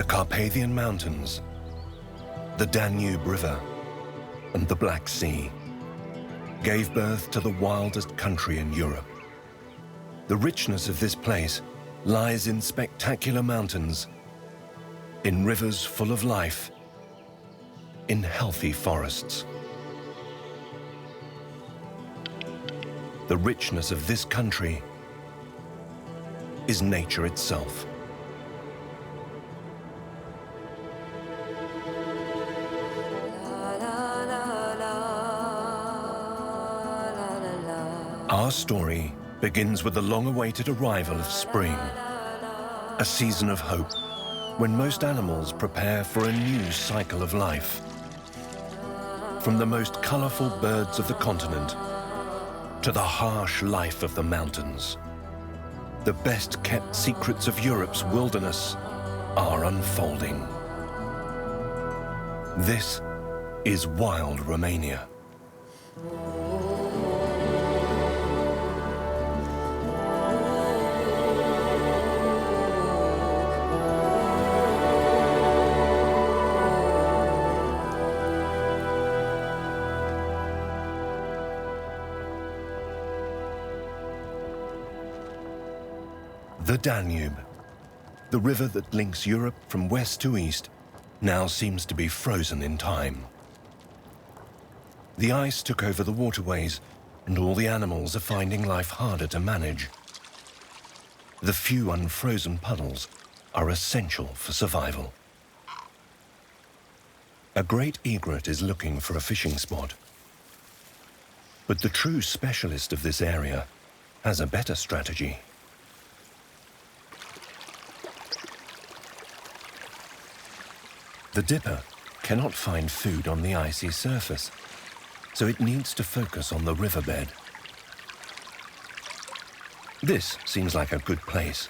the Carpathian Mountains, the Danube River, and the Black Sea gave birth to the wildest country in Europe. The richness of this place lies in spectacular mountains, in rivers full of life, in healthy forests. The richness of this country is nature itself. Our story begins with the long-awaited arrival of spring, a season of hope when most animals prepare for a new cycle of life. From the most colorful birds of the continent to the harsh life of the mountains, the best-kept secrets of Europe's wilderness are unfolding. This is Wild Romania. The Danube, the river that links Europe from west to east, now seems to be frozen in time. The ice took over the waterways, and all the animals are finding life harder to manage. The few unfrozen puddles are essential for survival. A great egret is looking for a fishing spot. But the true specialist of this area has a better strategy. The dipper cannot find food on the icy surface, so it needs to focus on the riverbed. This seems like a good place.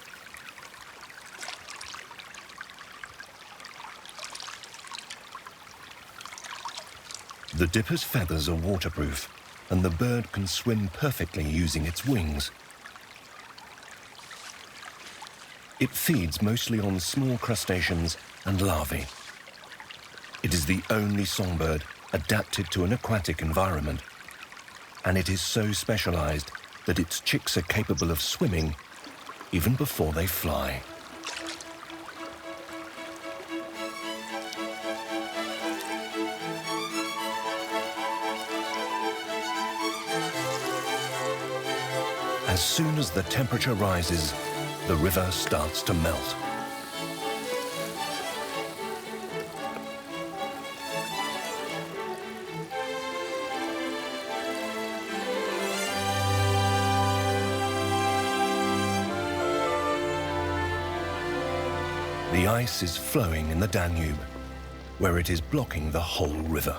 The dipper's feathers are waterproof, and the bird can swim perfectly using its wings. It feeds mostly on small crustaceans and larvae. It is the only songbird adapted to an aquatic environment, and it is so specialized that its chicks are capable of swimming even before they fly. As soon as the temperature rises, the river starts to melt. The ice is flowing in the Danube, where it is blocking the whole river.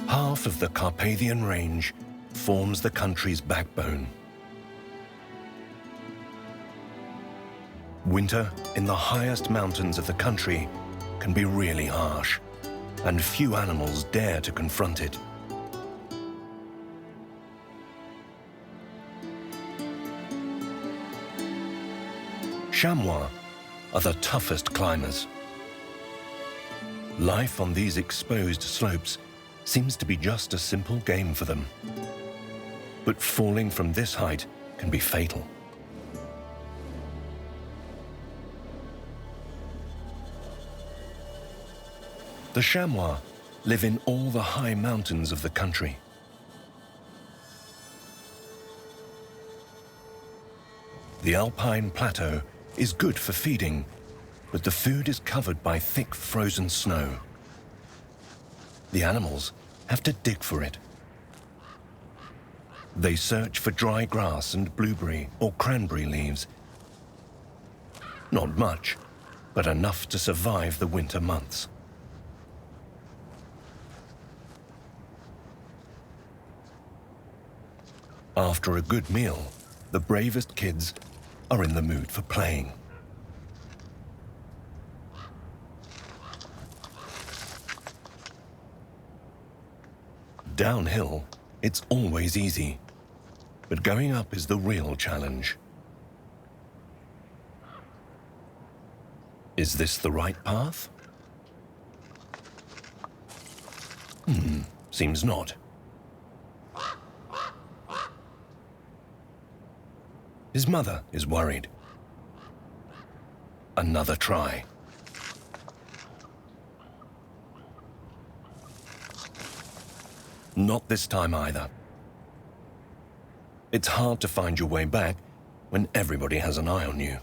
Half of the Carpathian Range forms the country's backbone. Winter in the highest mountains of the country can be really harsh, and few animals dare to confront it. Chamois are the toughest climbers. Life on these exposed slopes seems to be just a simple game for them. But falling from this height can be fatal. The chamois live in all the high mountains of the country. The alpine plateau is good for feeding, but the food is covered by thick frozen snow. The animals have to dig for it. They search for dry grass and blueberry or cranberry leaves. Not much, but enough to survive the winter months. After a good meal, the bravest kids are in the mood for playing. Downhill, it's always easy, but going up is the real challenge. Is this the right path? Seems not. His mother is worried. Another try. Not this time either. It's hard to find your way back when everybody has an eye on you.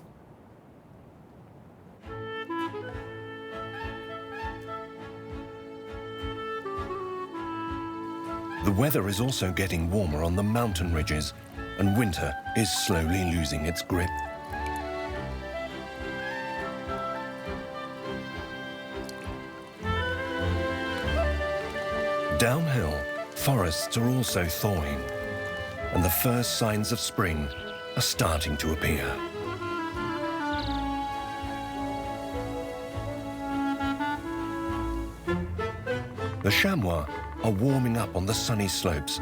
The weather is also getting warmer on the mountain ridges, and winter is slowly losing its grip. Downhill, forests are also thawing, and the first signs of spring are starting to appear. The chamois are warming up on the sunny slopes,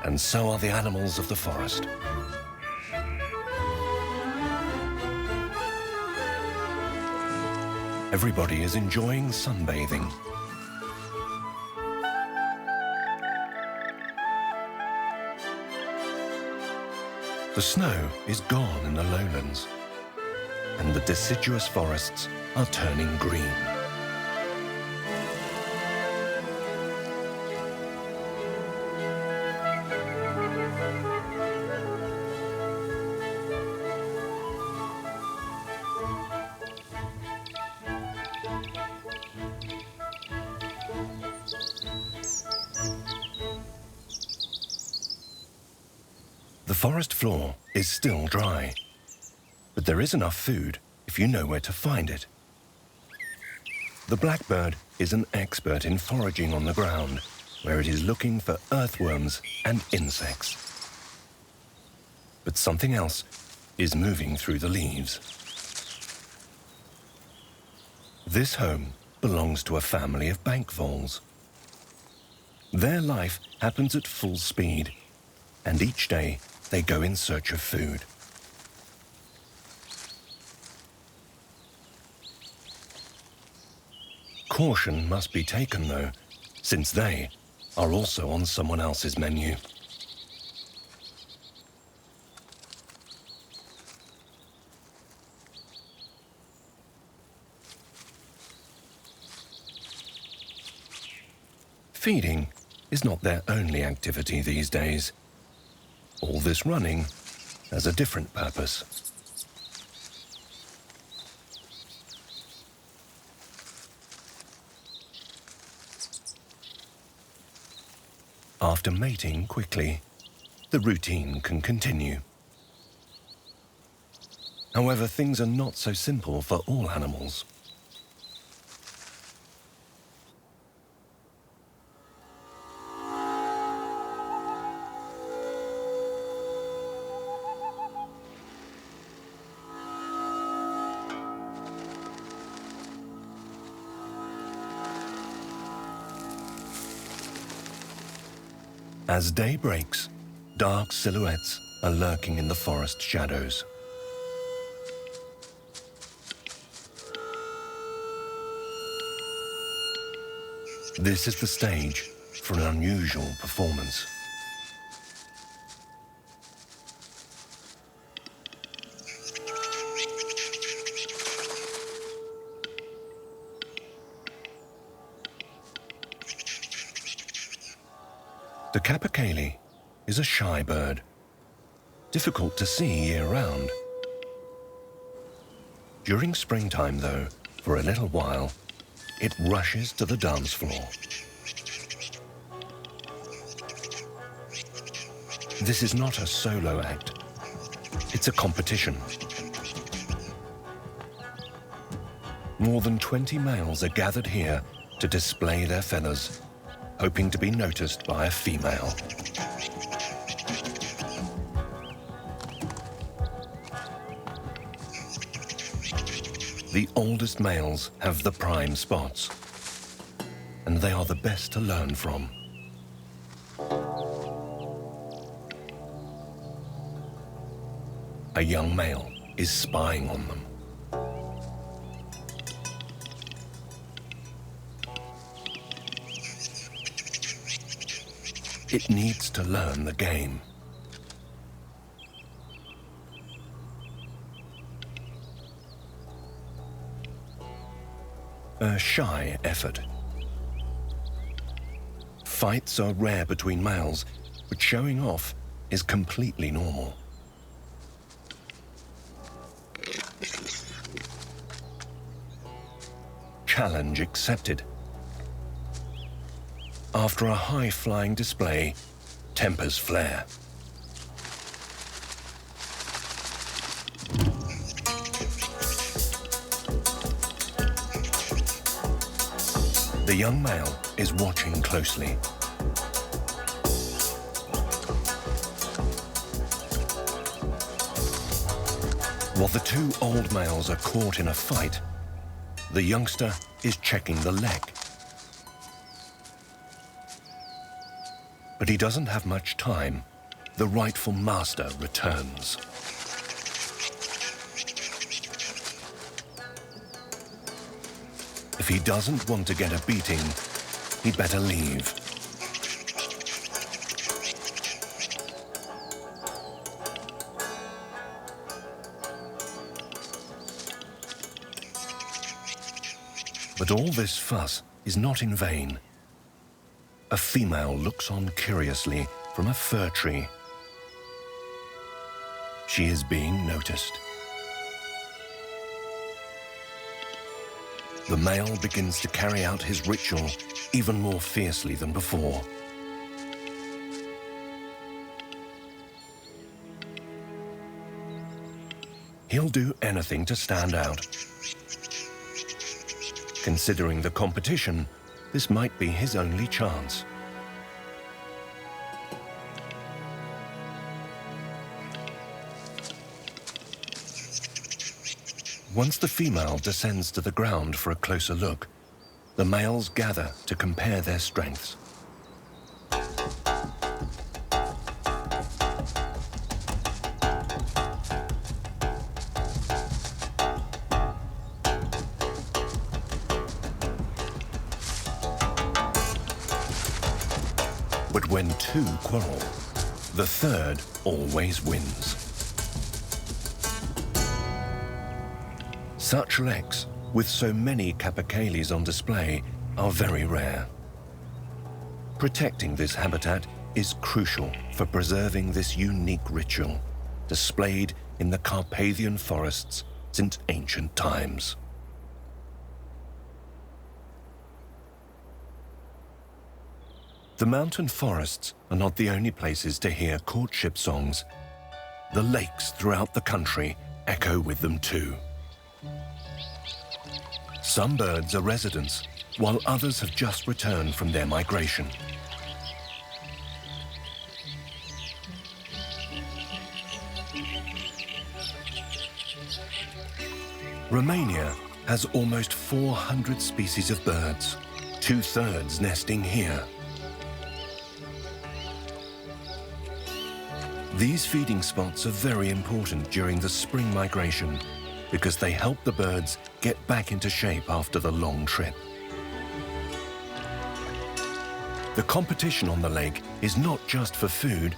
and so are the animals of the forest. Everybody is enjoying sunbathing. The snow is gone in the lowlands, and the deciduous forests are turning green. The forest floor is still dry, but there is enough food if you know where to find it. The blackbird is an expert in foraging on the ground, where it is looking for earthworms and insects. But something else is moving through the leaves. This home belongs to a family of bank voles. Their life happens at full speed, and each day they go in search of food. Caution must be taken, though, since they are also on someone else's menu. Feeding is not their only activity these days. All this running has a different purpose. After mating quickly, the routine can continue. However, things are not so simple for all animals. As day breaks, dark silhouettes are lurking in the forest shadows. This is the stage for an unusual performance. The capercaillie is a shy bird, difficult to see year-round. During springtime, though, for a little while, it rushes to the dance floor. This is not a solo act, it's a competition. More than 20 males are gathered here to display their feathers, hoping to be noticed by a female. The oldest males have the prime spots, and they are the best to learn from. A young male is spying on them. It needs to learn the game. A shy effort. Fights are rare between males, but showing off is completely normal. Challenge accepted. After a high-flying display, tempers flare. The young male is watching closely. While the two old males are caught in a fight, the youngster is checking the leg. But he doesn't have much time. The rightful master returns. If he doesn't want to get a beating, he'd better leave. But all this fuss is not in vain. A female looks on curiously from a fir tree. She is being noticed. The male begins to carry out his ritual even more fiercely than before. He'll do anything to stand out. Considering the competition, this might be his only chance. Once the female descends to the ground for a closer look, the males gather to compare their strengths. But when two quarrel, the third always wins. Such leks, with so many capercaillies on display, are very rare. Protecting this habitat is crucial for preserving this unique ritual, displayed in the Carpathian forests since ancient times. The mountain forests are not the only places to hear courtship songs. The lakes throughout the country echo with them too. Some birds are residents, while others have just returned from their migration. Romania has almost 400 species of birds, 2/3 nesting here. These feeding spots are very important during the spring migration because they help the birds get back into shape after the long trip. The competition on the lake is not just for food,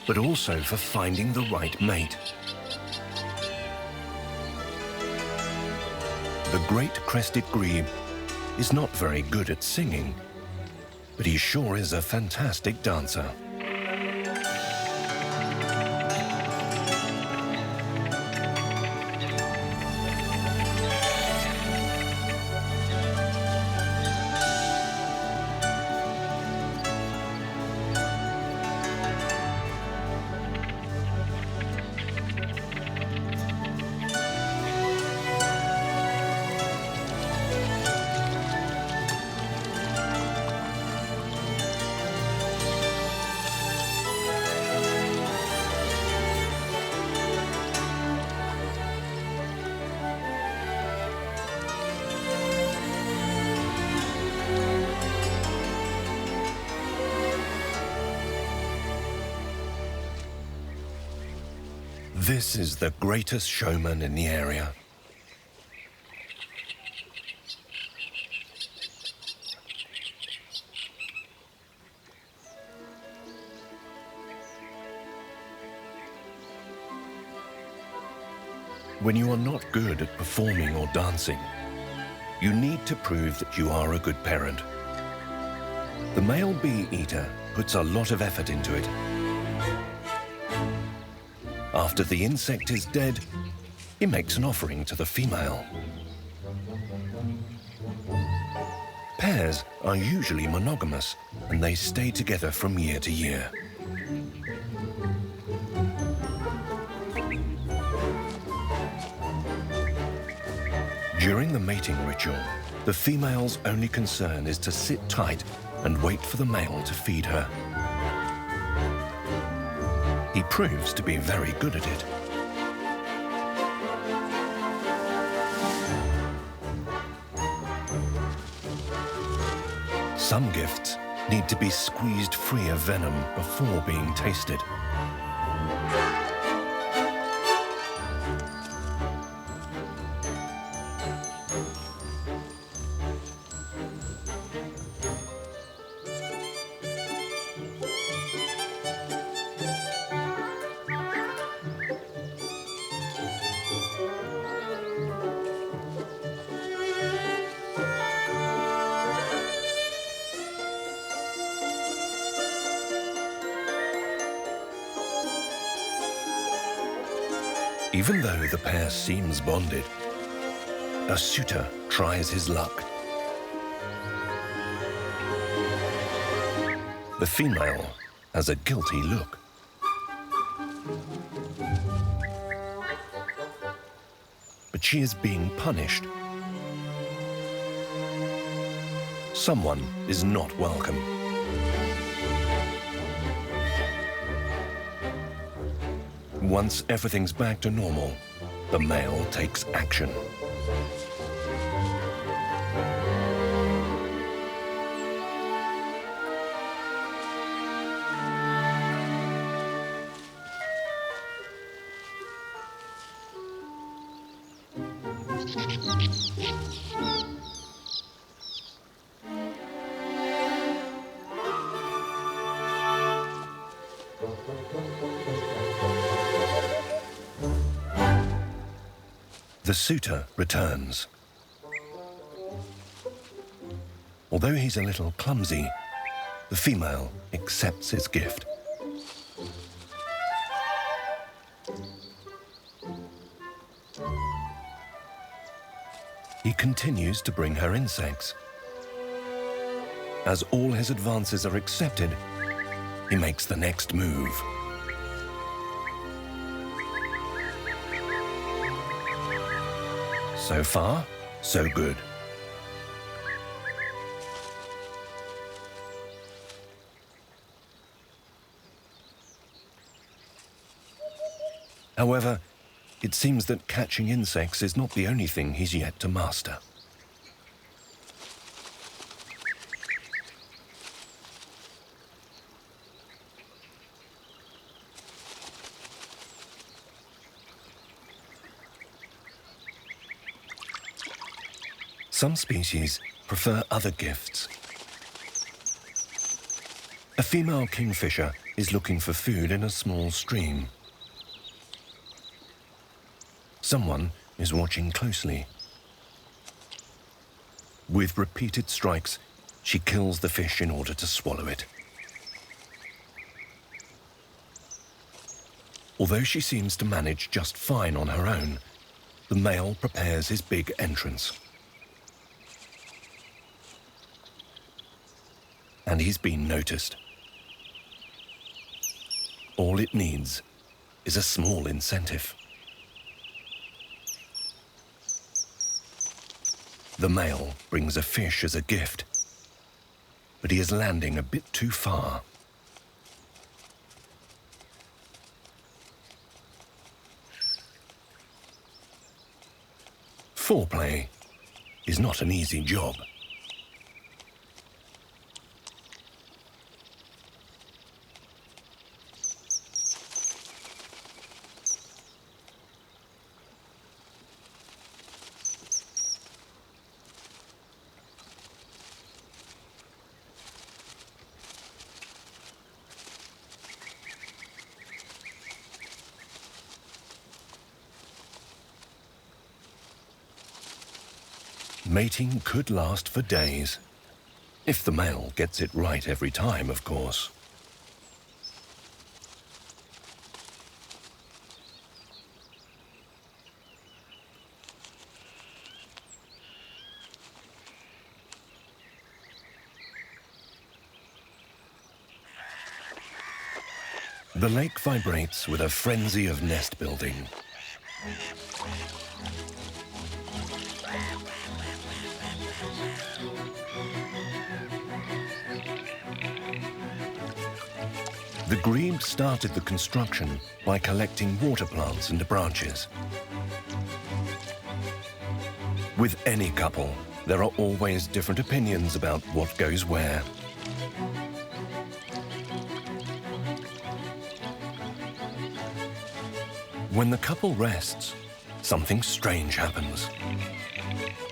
but also for finding the right mate. The great crested grebe is not very good at singing, but he sure is a fantastic dancer. This is the greatest showman in the area. When you are not good at performing or dancing, you need to prove that you are a good parent. The male bee eater puts a lot of effort into it. After the insect is dead, he makes an offering to the female. Pairs are usually monogamous, and they stay together from year to year. During the mating ritual, the female's only concern is to sit tight and wait for the male to feed her. He proves to be very good at it. Some gifts need to be squeezed free of venom before being tasted. Even though the pair seems bonded, a suitor tries his luck. The female has a guilty look. But she is being punished. Someone is not welcome. Once everything's back to normal, the male takes action. The suitor returns. Although he's a little clumsy, the female accepts his gift. He continues to bring her insects. As all his advances are accepted, he makes the next move. So far, so good. However, it seems that catching insects is not the only thing he's yet to master. Some species prefer other gifts. A female kingfisher is looking for food in a small stream. Someone is watching closely. With repeated strikes, she kills the fish in order to swallow it. Although she seems to manage just fine on her own, the male prepares his big entrance. And he's been noticed. All it needs is a small incentive. The male brings a fish as a gift, but he is landing a bit too far. Foreplay is not an easy job. Mating could last for days, if the male gets it right every time, of course. The lake vibrates with a frenzy of nest building. The grebe started the construction by collecting water plants and branches. With any couple, there are always different opinions about what goes where. When the couple rests, something strange happens.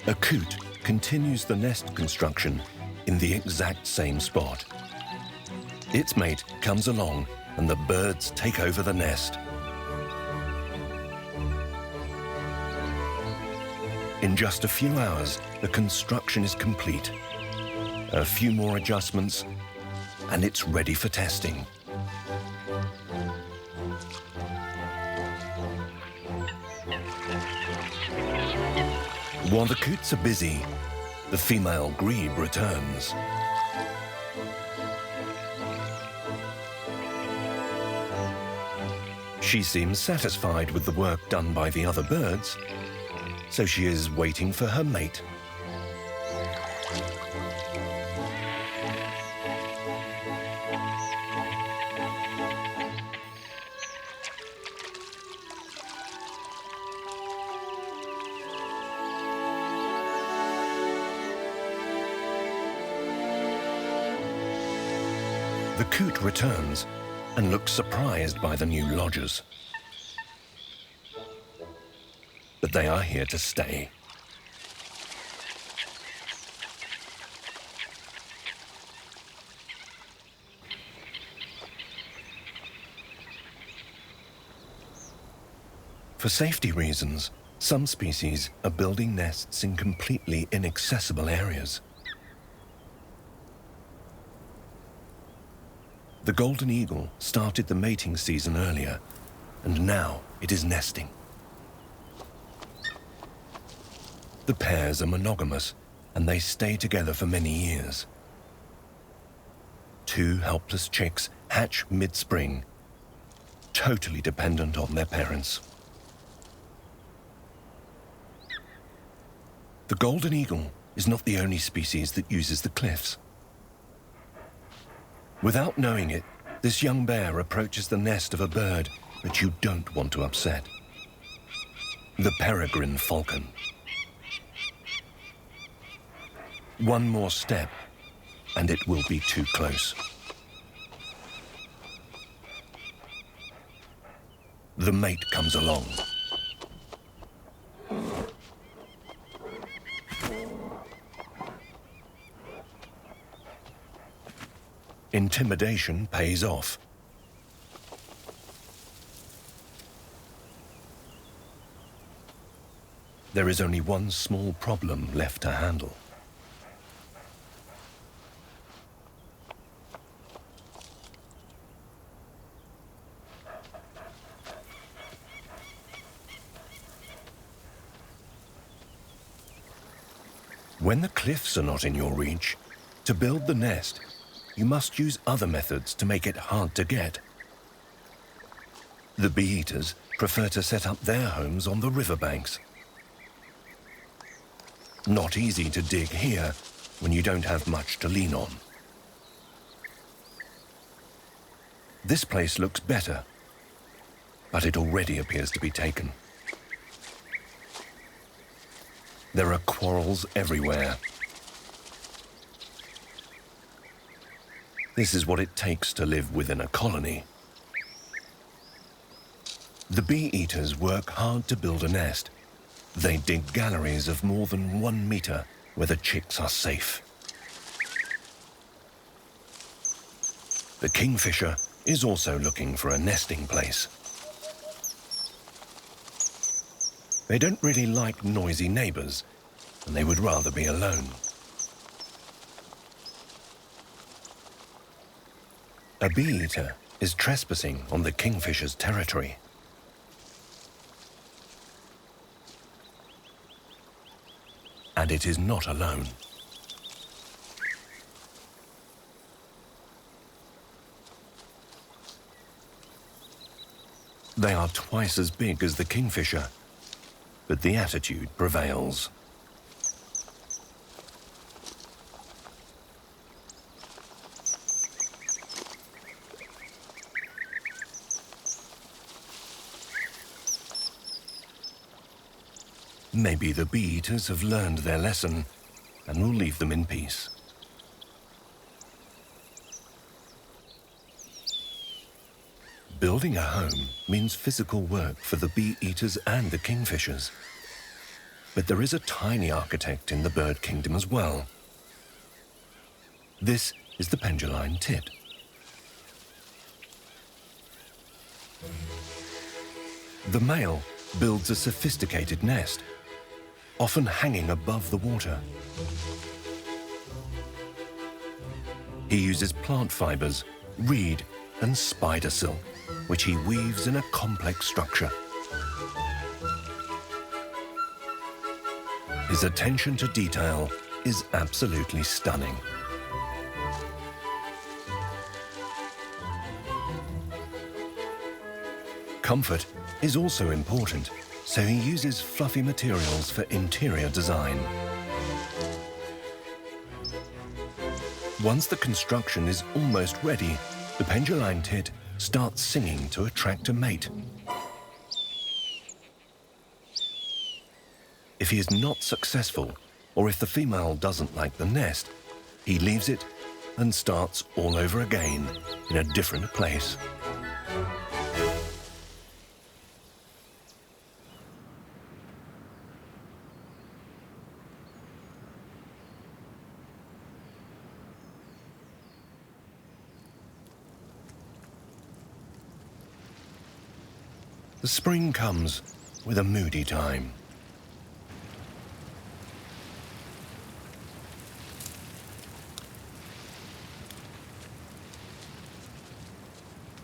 A coot continues the nest construction in the exact same spot. Its mate comes along and the birds take over the nest. In just a few hours, the construction is complete. A few more adjustments, and it's ready for testing. While the coots are busy, the female grebe returns. She seems satisfied with the work done by the other birds, so she is waiting for her mate. The coot returns and looks surprised by the new lodgers. But they are here to stay. For safety reasons, some species are building nests in completely inaccessible areas. The golden eagle started the mating season earlier, and now it is nesting. The pairs are monogamous, and they stay together for many years. 2 helpless chicks hatch mid-spring, totally dependent on their parents. The golden eagle is not the only species that uses the cliffs. Without knowing it, this young bear approaches the nest of a bird that you don't want to upset. The peregrine falcon. One more step, and it will be too close. The mate comes along. Intimidation pays off. There is only one small problem left to handle. When the cliffs are not in your reach, to build the nest, you must use other methods to make it hard to get. The bee-eaters prefer to set up their homes on the riverbanks. Not easy to dig here when you don't have much to lean on. This place looks better, but it already appears to be taken. There are quarrels everywhere. This is what it takes to live within a colony. The bee-eaters work hard to build a nest. They dig galleries of more than 1 meter where the chicks are safe. The kingfisher is also looking for a nesting place. They don't really like noisy neighbors, and they would rather be alone. A bee-eater is trespassing on the kingfisher's territory. And it is not alone. They are twice as big as the kingfisher, but the attitude prevails. Maybe the bee-eaters have learned their lesson and will leave them in peace. Building a home means physical work for the bee-eaters and the kingfishers. But there is a tiny architect in the bird kingdom as well. This is the penduline tit. The male builds a sophisticated nest, often hanging above the water. He uses plant fibers, reed, and spider silk, which he weaves in a complex structure. His attention to detail is absolutely stunning. Comfort is also important, so he uses fluffy materials for interior design. Once the construction is almost ready, the penduline tit starts singing to attract a mate. If he is not successful, or if the female doesn't like the nest, he leaves it and starts all over again in a different place. The spring comes with a moody time.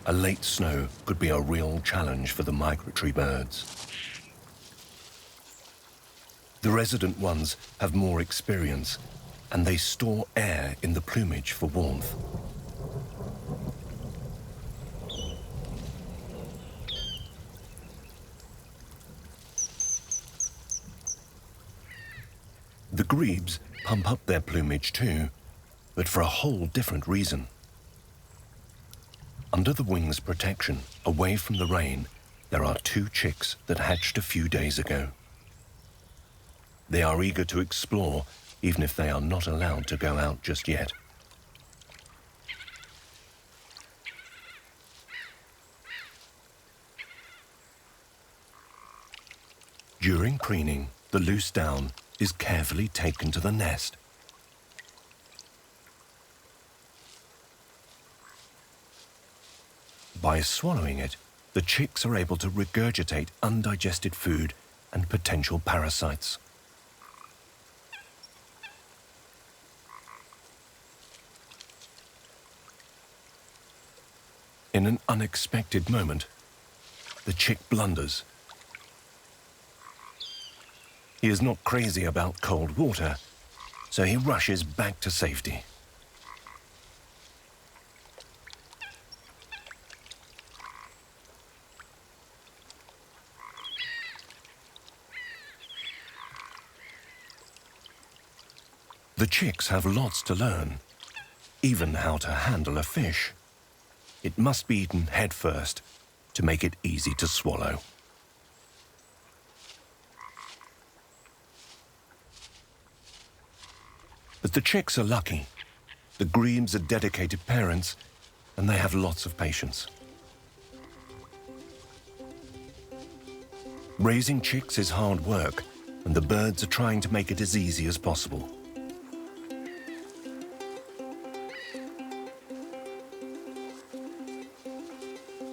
A late snow could be a real challenge for the migratory birds. The resident ones have more experience, and they store air in the plumage for warmth. The grebes pump up their plumage too, but for a whole different reason. Under the wing's protection, away from the rain, there are 2 chicks that hatched a few days ago. They are eager to explore, even if they are not allowed to go out just yet. During preening, the loose down is carefully taken to the nest. By swallowing it, the chicks are able to regurgitate undigested food and potential parasites. In an unexpected moment, the chick blunders. He is not crazy about cold water, so he rushes back to safety. The chicks have lots to learn, even how to handle a fish. It must be eaten head first to make it easy to swallow. But the chicks are lucky. The grebes are dedicated parents, and they have lots of patience. Raising chicks is hard work, and the birds are trying to make it as easy as possible.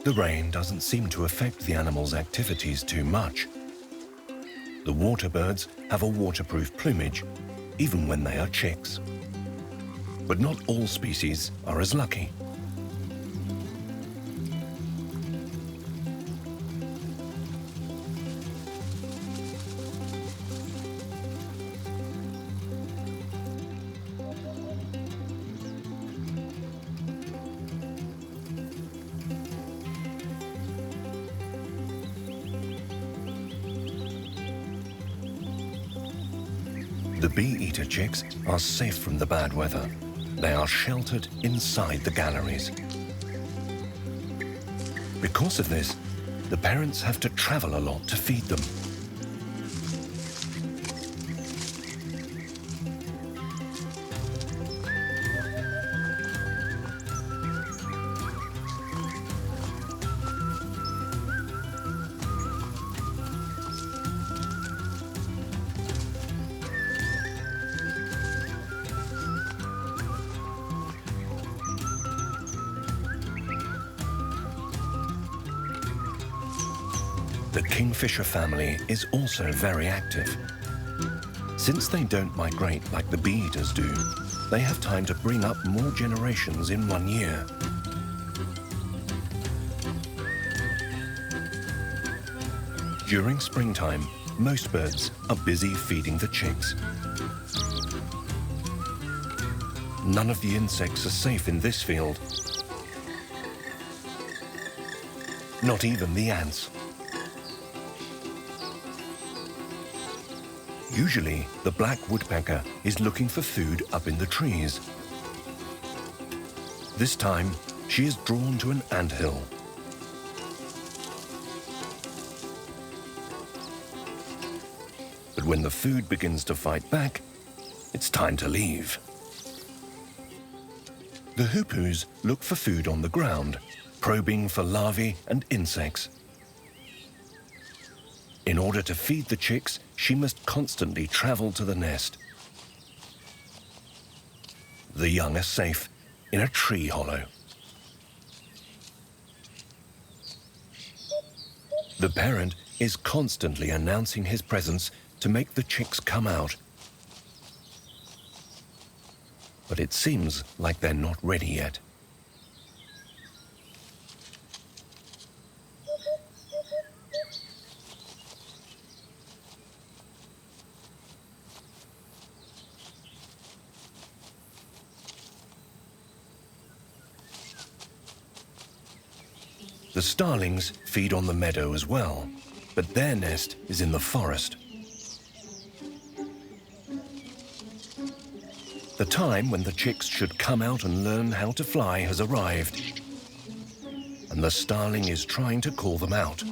The rain doesn't seem to affect the animals' activities too much. The water birds have a waterproof plumage, even when they are chicks. But not all species are as lucky. The bee-eater chicks are safe from the bad weather. They are sheltered inside the galleries. Because of this, the parents have to travel a lot to feed them. The kingfisher family is also very active. Since they don't migrate like the bee-eaters do, they have time to bring up more generations in 1 year. During springtime, most birds are busy feeding the chicks. None of the insects are safe in this field. Not even the ants. Usually, the black woodpecker is looking for food up in the trees. This time, she is drawn to an anthill. But when the food begins to fight back, it's time to leave. The hoopoes look for food on the ground, probing for larvae and insects. In order to feed the chicks, she must constantly travel to the nest. The young are safe in a tree hollow. The parent is constantly announcing his presence to make the chicks come out. But it seems like they're not ready yet. The starlings feed on the meadow as well, but their nest is in the forest. The time when the chicks should come out and learn how to fly has arrived, and the starling is trying to call them out.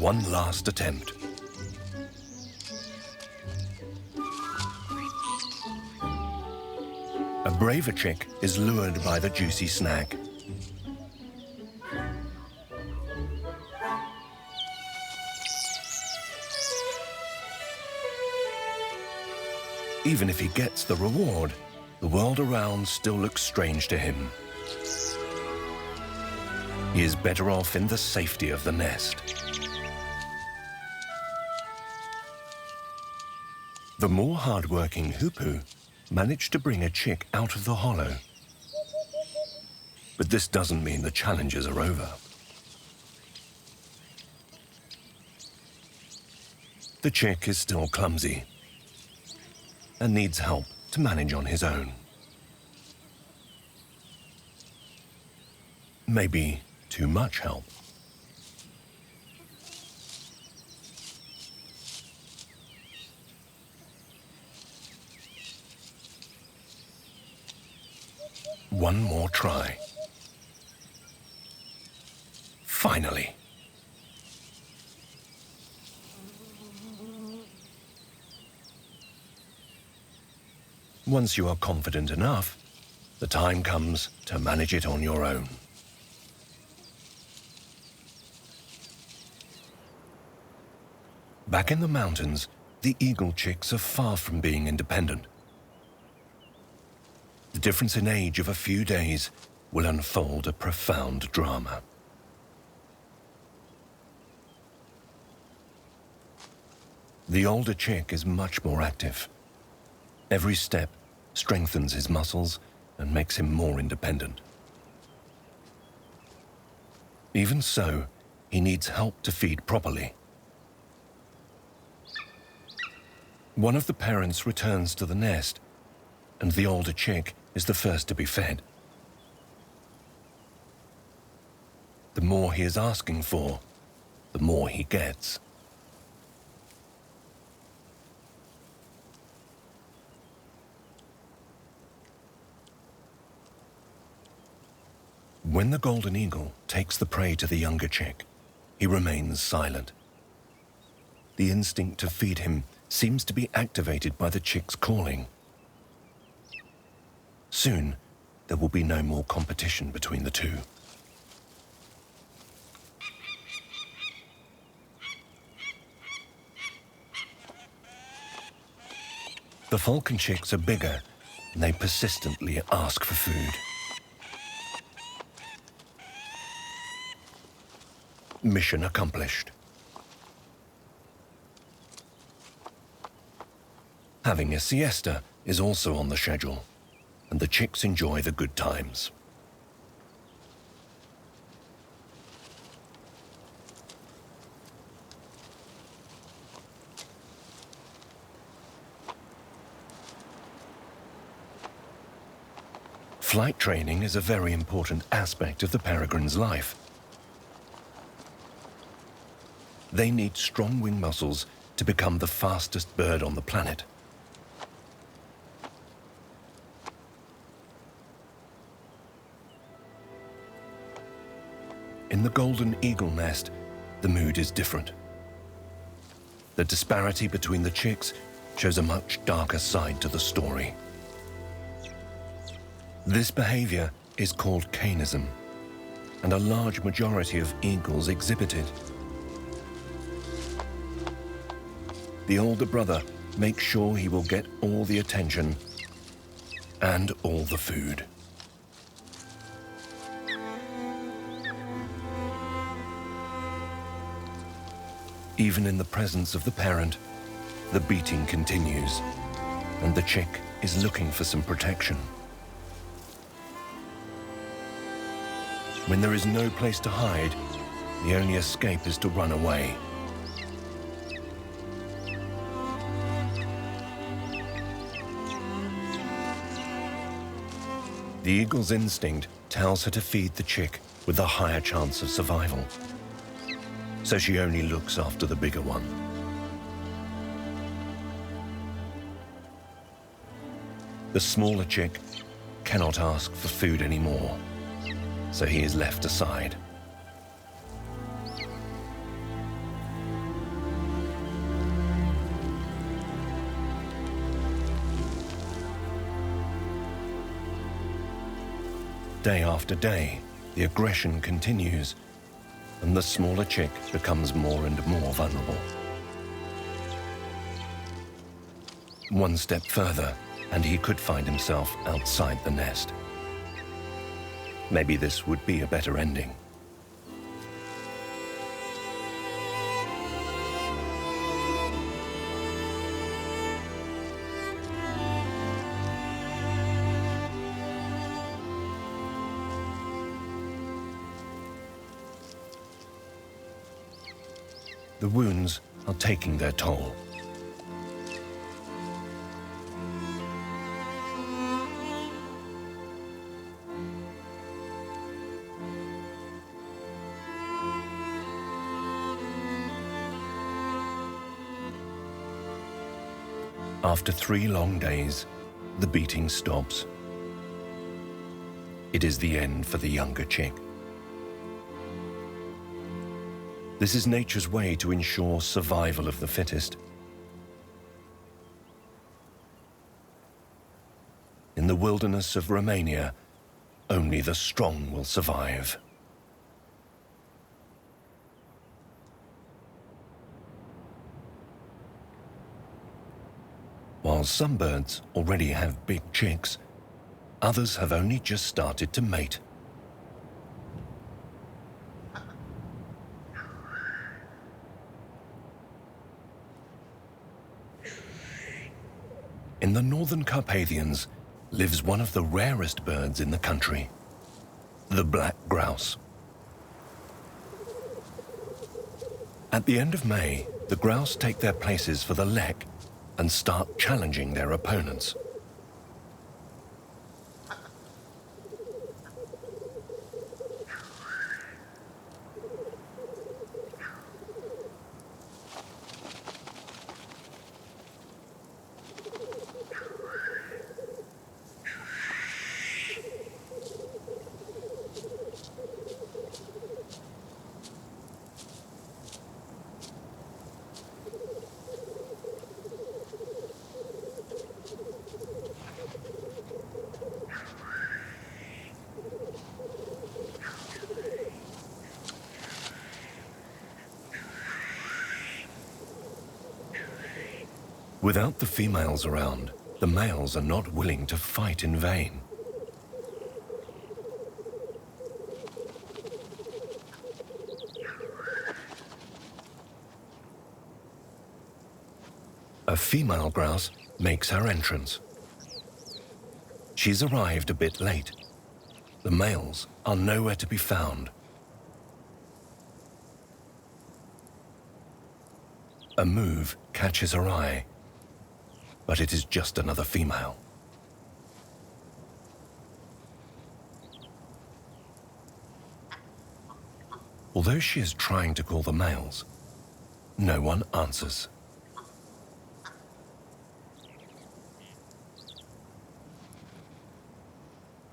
One last attempt. A braver chick is lured by the juicy snack. Even if he gets the reward, the world around still looks strange to him. He is better off in the safety of the nest. The more hard-working hoopoe managed to bring a chick out of the hollow. But this doesn't mean the challenges are over. The chick is still clumsy and needs help to manage on his own. Maybe too much help. One more try. Finally. Once you are confident enough, the time comes to manage it on your own. Back in the mountains, the eagle chicks are far from being independent. The difference in age of a few days will unfold a profound drama. The older chick is much more active. Every step strengthens his muscles and makes him more independent. Even so, he needs help to feed properly. One of the parents returns to the nest, and the older chick is the first to be fed. The more he is asking for, the more he gets. When the golden eagle takes the prey to the younger chick, he remains silent. The instinct to feed him seems to be activated by the chick's calling. Soon, there will be no more competition between the two. The falcon chicks are bigger, and they persistently ask for food. Mission accomplished. Having a siesta is also on the schedule, and the chicks enjoy the good times. Flight training is a very important aspect of the peregrine's life. They need strong wing muscles to become the fastest bird on the planet. In the golden eagle nest, the mood is different. The disparity between the chicks shows a much darker side to the story. This behavior is called canism, and a large majority of eagles exhibit it. The older brother makes sure he will get all the attention and all the food. Even in the presence of the parent, the beating continues, and the chick is looking for some protection. When there is no place to hide, the only escape is to run away. The eagle's instinct tells her to feed the chick with a higher chance of survival, so she only looks after the bigger one. The smaller chick cannot ask for food anymore, so he is left aside. Day after day, the aggression continues, and the smaller chick becomes more and more vulnerable. One step further, and he could find himself outside the nest. Maybe this would be a better ending. The wounds are taking their toll. After 3 long days, the beating stops. It is the end for the younger chick. This is nature's way to ensure survival of the fittest. In the wilderness of Romania, only the strong will survive. While some birds already have big chicks, others have only just started to mate. In the northern Carpathians lives one of the rarest birds in the country, the black grouse. At the end of May, the grouse take their places for the lek and start challenging their opponents. Without the females around, the males are not willing to fight in vain. A female grouse makes her entrance. She's arrived a bit late. The males are nowhere to be found. A move catches her eye, but it is just another female. Although she is trying to call the males, no one answers.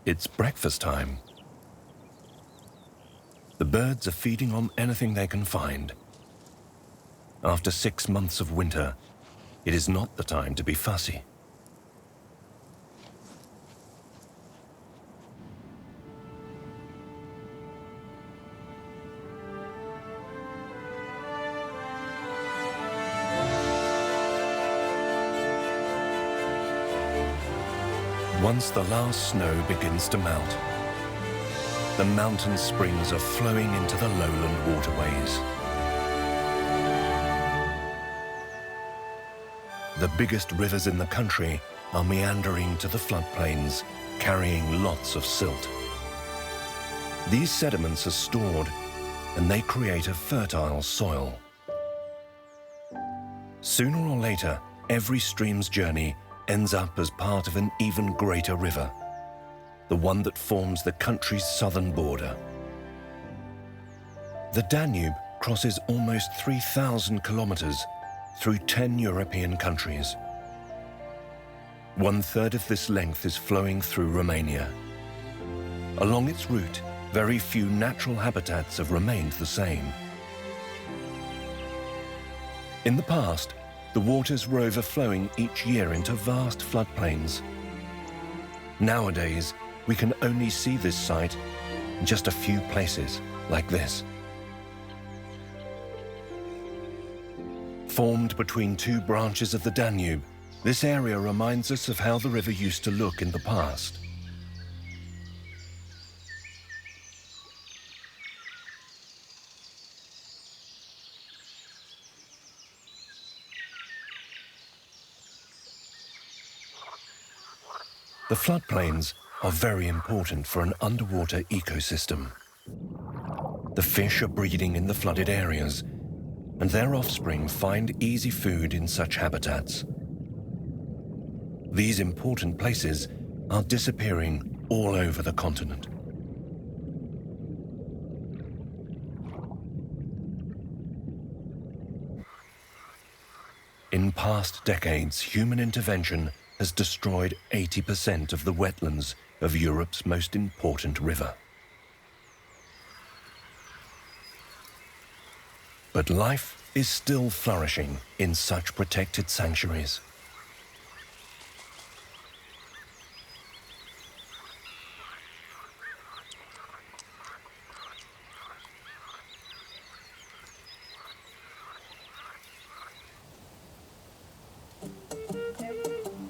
It's breakfast time. The birds are feeding on anything they can find. After 6 months of winter, it is not the time to be fussy. Once the last snow begins to melt, the mountain springs are flowing into the lowland waterways. The biggest rivers in the country are meandering to the floodplains, carrying lots of silt. These sediments are stored, and they create a fertile soil. Sooner or later, every stream's journey ends up as part of an even greater river, the one that forms the country's southern border. The Danube crosses almost 3,000 kilometers through 10 European countries. 1/3 of this length is flowing through Romania. Along its route, very few natural habitats have remained the same. In the past, the waters were overflowing each year into vast floodplains. Nowadays, we can only see this site in just a few places, like this. Formed between two branches of the Danube, this area reminds us of how the river used to look in the past. The floodplains are very important for an underwater ecosystem. The fish are breeding in the flooded areas, and their offspring find easy food in such habitats. These important places are disappearing all over the continent. In past decades, human intervention has destroyed 80% of the wetlands of Europe's most important river. But life is still flourishing in such protected sanctuaries.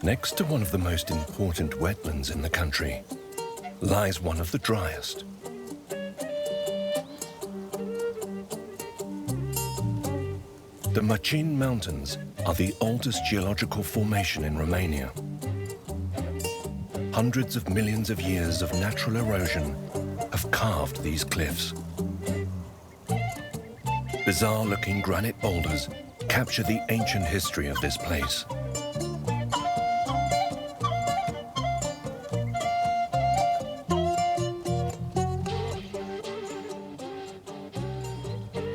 Next to one of the most important wetlands in the country lies one of the driest. The Carpathian Mountains are the oldest geological formation in Romania. Hundreds of millions of years of natural erosion have carved these cliffs. Bizarre-looking granite boulders capture the ancient history of this place.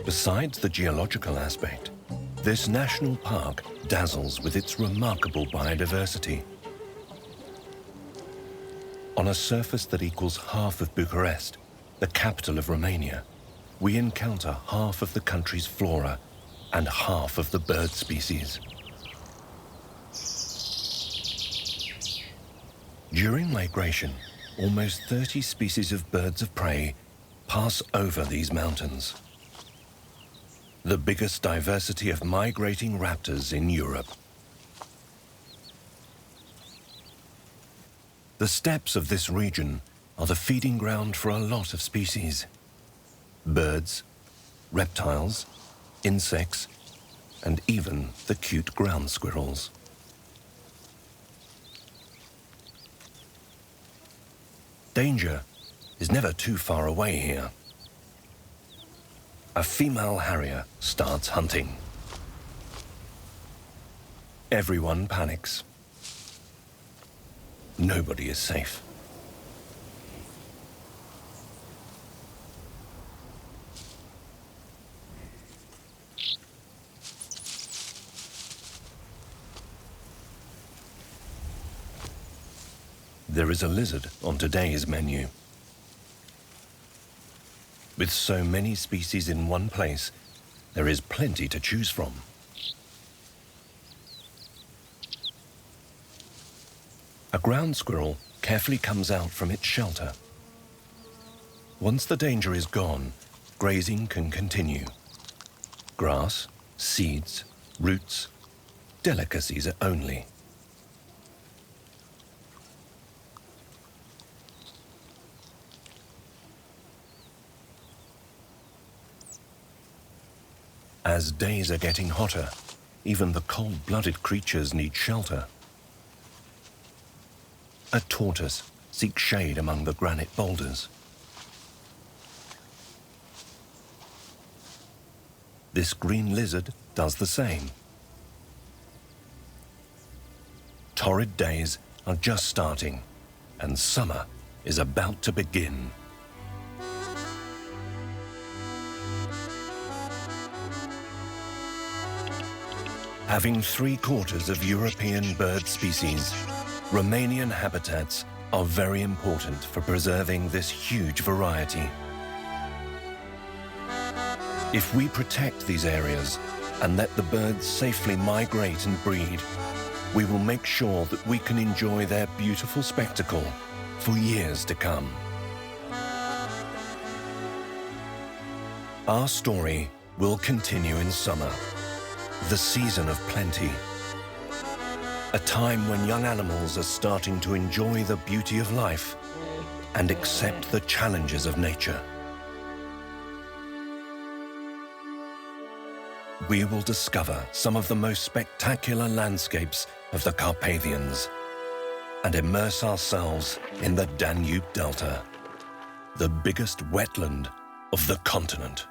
Besides the geological aspect, this national park dazzles with its remarkable biodiversity. On a surface that equals half of Bucharest, the capital of Romania, we encounter half of the country's flora and half of the bird species. During migration, almost 30 species of birds of prey pass over these mountains. The biggest diversity of migrating raptors in Europe. The steppes of this region are the feeding ground for a lot of species. Birds, reptiles, insects, and even the cute ground squirrels. Danger is never too far away here. A female harrier starts hunting. Everyone panics. Nobody is safe. There is a lizard on today's menu. With so many species in one place, there is plenty to choose from. A ground squirrel carefully comes out from its shelter. Once the danger is gone, grazing can continue. Grass, seeds, roots, delicacies only. As days are getting hotter, even the cold-blooded creatures need shelter. A tortoise seeks shade among the granite boulders. This green lizard does the same. Torrid days are just starting, and summer is about to begin. Having 3/4 of European bird species, Romanian habitats are very important for preserving this huge variety. If we protect these areas and let the birds safely migrate and breed, we will make sure that we can enjoy their beautiful spectacle for years to come. Our story will continue in summer, the season of plenty. A time when young animals are starting to enjoy the beauty of life and accept the challenges of nature. We will discover some of the most spectacular landscapes of the Carpathians and immerse ourselves in the Danube Delta, the biggest wetland of the continent.